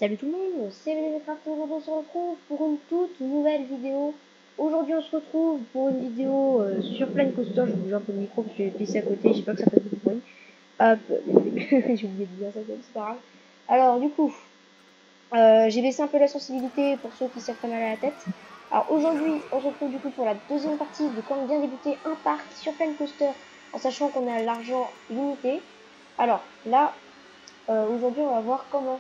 Salut tout le monde, c'est Minecraft. Aujourd'hui on se retrouve pour une toute nouvelle vidéo. Aujourd'hui on se retrouve pour une vidéo sur Planet Coaster. Je vais bouger un peu le micro parce que j'ai laissé à côté, j'ai pas que ça fasse du bruit. Hop, j'ai oublié de dire ça, c'est pas grave. Alors du coup, j'ai baissé un peu la sensibilité pour ceux qui savent pas mal à la tête. Alors aujourd'hui on se retrouve du coup pour la deuxième partie de quand vient débuter un parc sur Planet Coaster en sachant qu'on a l'argent limité. Alors là, aujourd'hui on va voir comment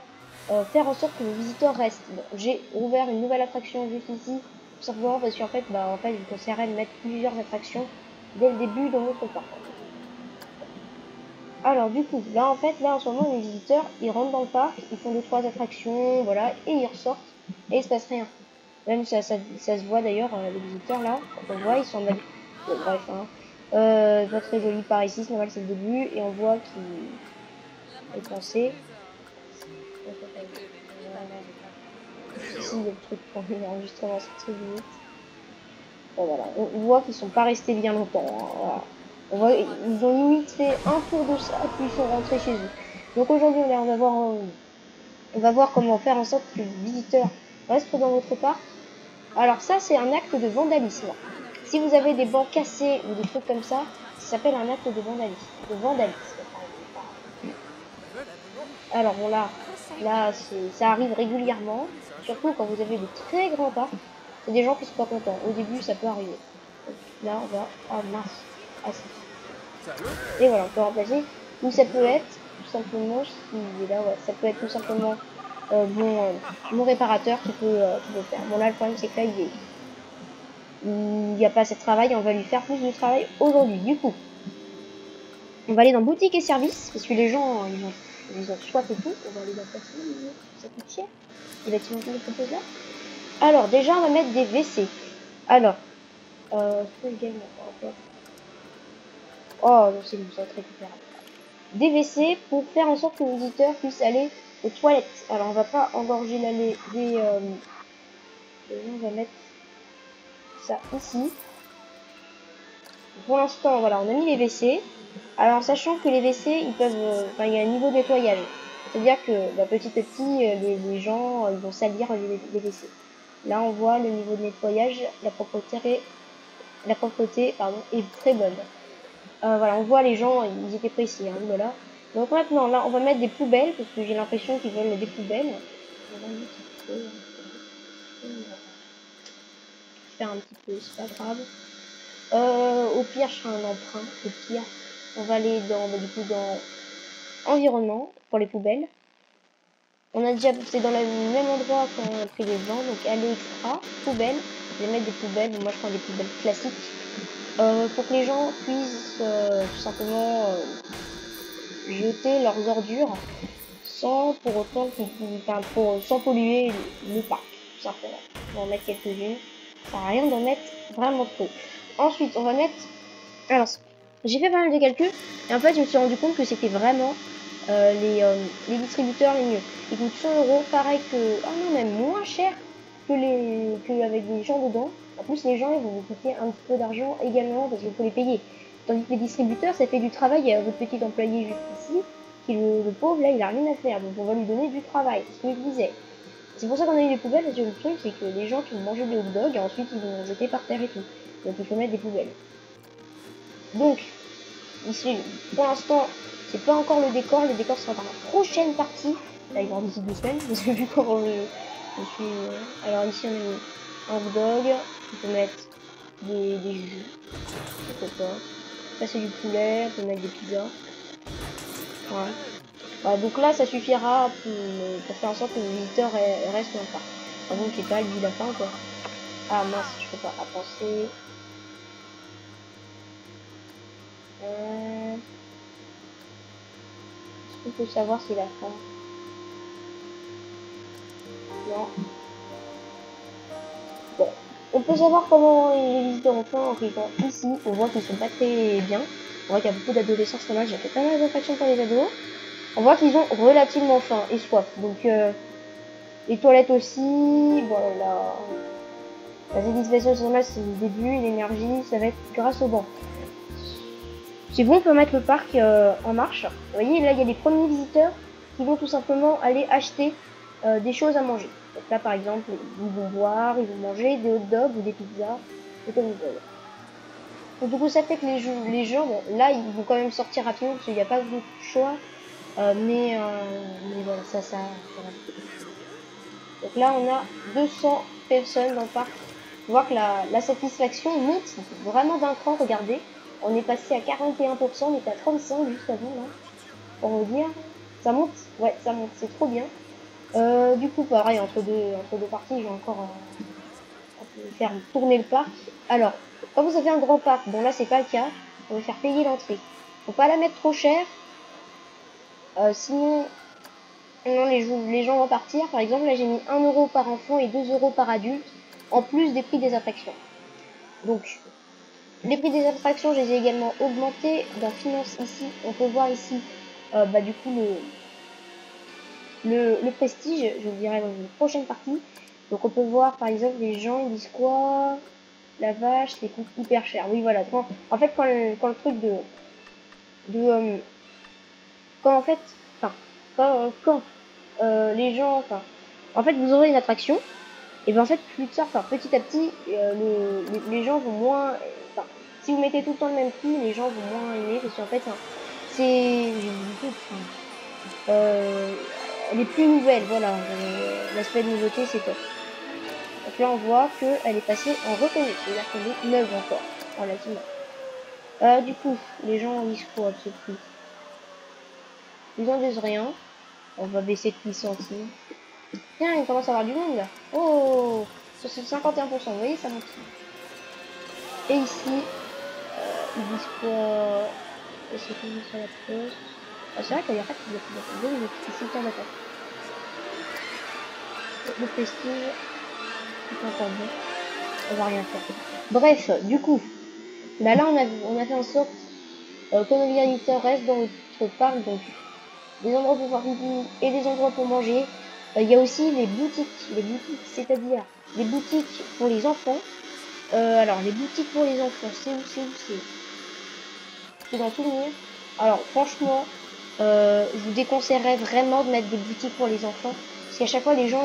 faire en sorte que le visiteur reste. Bon, j'ai ouvert une nouvelle attraction juste ici, tout simplement parce qu'en fait, je vous conseillerais de mettre plusieurs attractions dès le début dans votre parc. Alors du coup, là en ce moment, les visiteurs, ils rentrent dans le parc, ils font 2-3 attractions, voilà, et ils ressortent, et il se passe rien. Même ça se voit d'ailleurs, les visiteurs là, quand on voit, ils sont en mode... Bon, bref, hein. Pas très joli par ici, c'est normal, c'est le début, et on voit qu'il est pensé. Ici, le truc pour l'enregistrement, c'est très limite. Bon, voilà, on voit qu'ils sont pas restés bien longtemps. Hein, voilà. On voit, ils ont limite fait un tour de ça, puis ils sont rentrés chez eux. Donc aujourd'hui, on va voir comment faire en sorte que le visiteur reste dans votre parc. Alors ça, c'est un acte de vandalisme. Si vous avez des bancs cassés ou des trucs comme ça s'appelle un acte de vandalisme. Alors bon là ça arrive régulièrement, surtout quand vous avez de très grands parcs. C'est des gens qui sont pas contents. Au début, ça peut arriver. Donc, là, on va... Ah mince. Ah, et voilà, on peut remplacer. Ou ça peut être, tout simplement, si là, ouais, ça peut être tout simplement mon réparateur qui peut faire. Bon là, le problème, c'est que là, il n'y a pas assez de travail. On va lui faire plus de travail aujourd'hui. Du coup, on va aller dans boutique et services, parce que les gens, ils ont soif et tout. On va aller dans personne, ça coûte cher. Il va t il nous propose là. Alors, déjà, on va mettre des WC. Alors, ce que je gagne encore. Oh, non, c'est bon, ça va être récupérable. Des WC pour faire en sorte que le visiteur puisse aller aux toilettes. Alors, on va pas engorger l'allée on va mettre ça ici. Pour l'instant, voilà, on a mis les WC. Alors, sachant que les WC, ils peuvent... il y a un niveau de nettoyage. C'est-à-dire que petit à petit, les gens ils vont salir les WC. Là, on voit le niveau de nettoyage, la propreté est très bonne. Voilà, on voit les gens, ils étaient précis, hein, voilà. Donc maintenant, là, on va mettre des poubelles, parce que j'ai l'impression qu'ils veulent des poubelles. Je vais faire un petit peu, c'est pas grave. Au pire, je ferai un emprunt. Au pire, on va aller dans environnement pour les poubelles. On a déjà, c'est dans le même endroit qu'on a pris les gens, donc aller extra, poubelle. Je vais mettre des poubelles, moi je prends des poubelles classiques. Pour que les gens puissent tout simplement jeter leurs ordures sans pour autant sans polluer le parc, tout simplement. On va en mettre quelques-unes. Ça sert à rien d'en mettre vraiment trop. Ensuite, on va mettre... Alors, j'ai fait pas mal de calculs et en fait, je me suis rendu compte que c'était vraiment les distributeurs les mieux. Ils coûtent 100 €, pareil que... Ah non, même moins cher que avec des gens dedans. En plus, les gens, ils vont vous coûter un petit peu d'argent également parce qu'il faut les payer. Tandis que les distributeurs, ça fait du travail à votre petit employé juste ici, qui le pauvre, là, il a rien à faire. Donc, on va lui donner du travail, c'est ce que je disais. C'est pour ça qu'on a eu des poubelles, parce que le truc, c'est que les gens qui vont manger des hot dogs, et ensuite, ils vont jeter par terre et tout. Donc, il faut mettre des poubelles. Donc, ici, pour l'instant, c'est pas encore le décor sera dans la prochaine partie. Là, il va d'ici 2 semaines, parce que vu comment je suis... Alors, ici, on a mis un hot dog, on peut mettre des jus, pourquoi pas. Ça, c'est du poulet, on peut mettre des pizzas. Ouais. Voilà, donc là, ça suffira pour faire en sorte que le visiteur reste dans le parc. Par contre, j'ai pas lui la fin, quoi. Ah mince, je peux pas penser. Est-ce qu'on peut savoir si la fin? Non. Bon. On peut savoir comment les visiteurs ont faim en cliquant ici. On voit qu'ils sont pas très bien. On voit qu'il y a beaucoup d'adolescents, c'est normal, j'ai fait pas mal d'attractions pour les ados. On voit qu'ils ont relativement faim et soif. Donc les toilettes aussi. Voilà. La satisfaction, c'est normal, c'est le début, l'énergie, ça va être grâce au banc. C'est bon, on peut mettre le parc en marche. Vous voyez, là, il y a les premiers visiteurs qui vont tout simplement aller acheter des choses à manger. Donc là, par exemple, ils vont boire, ils vont manger des hot dogs ou des pizzas, c'est comme ils veulent. Donc, du coup, ça fait que les gens, bon, là, ils vont quand même sortir rapidement parce qu'il n'y a pas beaucoup de choix. Mais voilà, ça va. Donc là, on a 200 personnes dans le parc. On voit que la satisfaction monte vraiment d'un cran. Regardez, on est passé à 41%, on était à 35 juste avant là. Pour vous dire, ça monte. Ouais, ça monte, c'est trop bien. Du coup, pareil, entre deux parties, je vais encore faire tourner le parc. Alors, quand vous avez un grand parc, bon là c'est pas le cas, on va faire payer l'entrée. Faut pas la mettre trop chère, sinon non, les gens vont partir. Par exemple, là j'ai mis 1 euro par enfant et 2 euros par adulte, en plus des prix des attractions. Donc, les prix des attractions, je les ai également augmentés. Dans Finance ici, on peut voir ici, du coup, le prestige, je vous dirai dans une prochaine partie. Donc on peut voir par exemple les gens ils disent quoi, la vache c'est coûte hyper cher. Oui voilà, en fait quand le truc quand en fait enfin quand les gens en fait vous aurez une attraction et ben en fait plus tard petit à petit les gens vont moins si vous mettez tout le temps le même prix les gens vont moins aimer parce qu'en fait c'est elle est plus nouvelle, voilà. L'aspect de nouveauté, c'est top. Donc là, on voit qu'elle est passée en reconnu. C'est-à-dire qu'elle est neuve encore, relativement. Du coup, les gens disent quoi de ce prix? Ils en disent rien. On va baisser de 10 centimes. Tiens, il commence à avoir du monde là. Oh, sur ce 51%, vous voyez, ça monte. Et ici, ils disent quoi? C'est fini sur la poste. Ah, c'est vrai qu'il y a pas de minutes. Ici, le temps d'attente. Le prestige, c'est encore bon. On va rien faire. Bref, du coup, là on a fait en sorte que nos visiteurs restent dans notre parc, donc des endroits pour voir pipi et des endroits pour manger. Il y a aussi les boutiques, c'est-à-dire les boutiques pour les enfants. Alors les boutiques pour les enfants, c'est dans tout le monde. Alors franchement, je vous déconseillerais vraiment de mettre des boutiques pour les enfants. Parce qu'à chaque fois, les gens,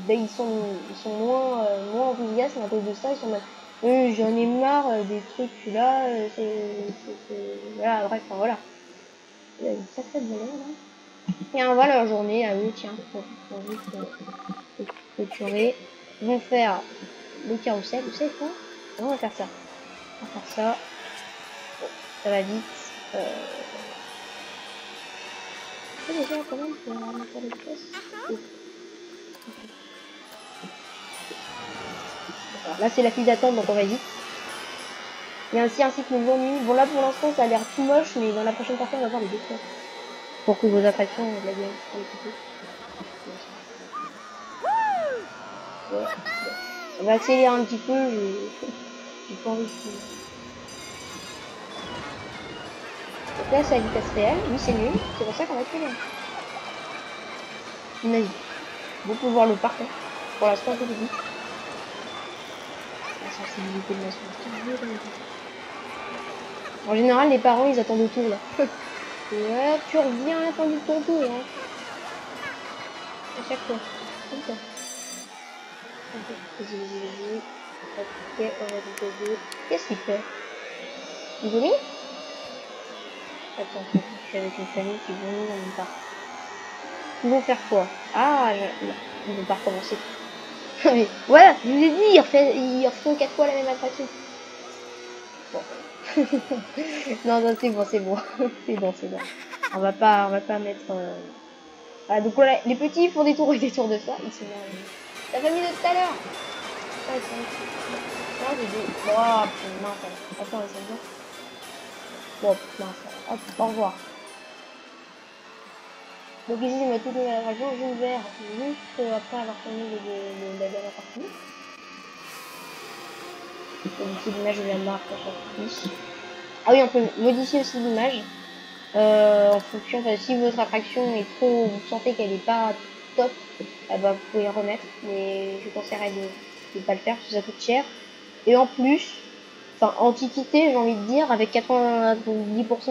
ils sont moins enthousiastes à cause de ça. Ils sont j'en ai marre des trucs là. Voilà, bref, enfin, voilà. Il y a une sacrée balade, là. Et voilà leur journée à eux, tiens, pour juste clôturer. Ils vont faire le carrousel, vous savez quoi? On va faire ça. On va faire ça. Bon, ça va vite. Déjà, quand même, pour faire les pièces. Là, c'est la file d'attente, donc on va vite. Il y a aussi un cycle jour-nuit. Bon, là, pour l'instant, ça a l'air tout moche, mais dans la prochaine partie, on va voir les décors. Pour que vos attractions, la gagne. Ouais. On va accélérer un petit peu, j'ai pas envie de... Donc là, c'est à vitesse réelle. Oui, c'est nul. C'est pour ça qu'on va accélérer. Imagine. Vous pouvez voir le parc. Hein. Pour l'instant, c'est petit. La sensibilité de la chose. En général, les parents, ils attendent autour, là. Ouais, tu reviens à la fin du ton tour, hein. À chaque fois. Comme ça. Ok, on va déposer. Qu'est-ce qu'il fait? Il vomit? Attends, je suis avec une famille qui vomit dans mon parc. Ils vont faire quoi? Ah, ils vont pas recommencer. Mais voilà, je vous ai dit, ils refont 4 fois la même attraction. Bon. non, c'est bon, c'est bon. c'est bon. On va pas mettre... Ah, donc voilà, les petits font des tours et des tours de ça. Ils sont la famille de tout à l'heure. Ah, non, j'ai dit... Oh, mince. Attends, ils sont bien. Bon, mince. Hop, au revoir. Donc ici, je mets toutes les attractions. J'ai ouvert juste après avoir terminé la dernière partie. Modifier l'image de la marque à chaque fois. Ah oui, on peut modifier aussi l'image. En fonction, si votre attraction est trop, vous sentez qu'elle est pas top, vous pouvez remettre, mais je conseillerais de pas le faire parce que ça coûte cher. Et en plus, antiquité, j'ai envie de dire, avec 90%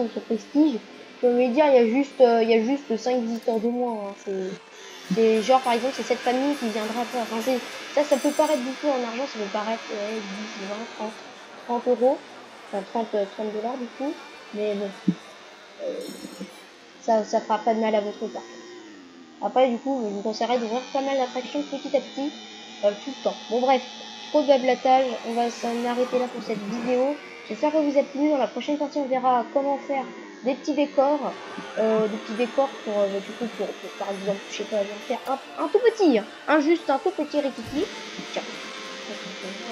de ce prestige, j'ai envie de dire, il y a juste 5 visiteurs de moins. Hein, C'est genre, par exemple, c'est cette famille qui viendra faire. Enfin, ça peut paraître beaucoup en argent, ça peut paraître 10, 20, 30 euros. Enfin, 30 dollars du coup. Mais bon, ça fera pas de mal à votre parc. Après, du coup, je vous conseillerais d'ouvrir pas mal d'attractions petit à petit, tout le temps. Bon, bref, trop de blablatage, on va s'en arrêter là pour cette vidéo. J'espère que vous a plu. Dans la prochaine partie, on verra comment faire des petits décors. Pour, du coup, pour, par exemple, je sais pas, faire un tout petit, juste un tout petit rikiki. Tiens,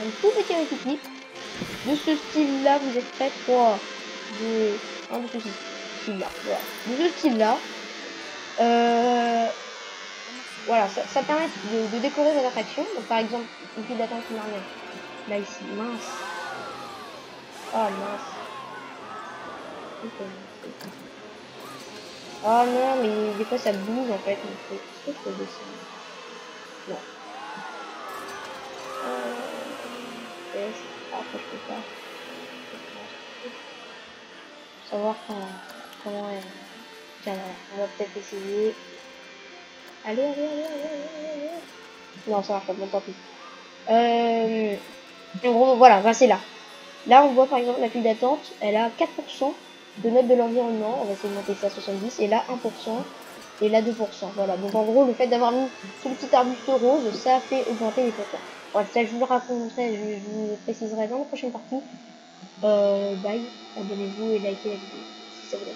un tout petit rikiki. De ce style-là, vous êtes prêts? 3, 2, 1, de ce style-là. Voilà. De ce style-là. Voilà, ça permet de décorer votre attraction. Donc, par exemple, une file d'attente qui n'a rien. Là, ici, mince. Ah, mince. Ah non, mais des fois ça bouge en fait. Est-ce que je peux descendre? Non. Test. Ah, après, je peux pas. Savoir comment elle. Tiens, voilà. On va peut-être essayer. Allez, allez, allez, allez, allez, allez. Non, ça marche pas. Bon, tant pis. En gros, voilà, ben, c'est là. Là, on voit par exemple la file d'attente, elle a 4% de note de l'environnement. On va essayer de monter ça à 70. Et là, 1%. Et là, 2%. Voilà. Donc, en gros, le fait d'avoir mis ce petit arbuste rose, ça fait augmenter les pourcents. Bref, ça, je vous le raconterai, je vous le préciserai dans la prochaine partie. Bye. Abonnez-vous et likez la vidéo si ça vous plaît.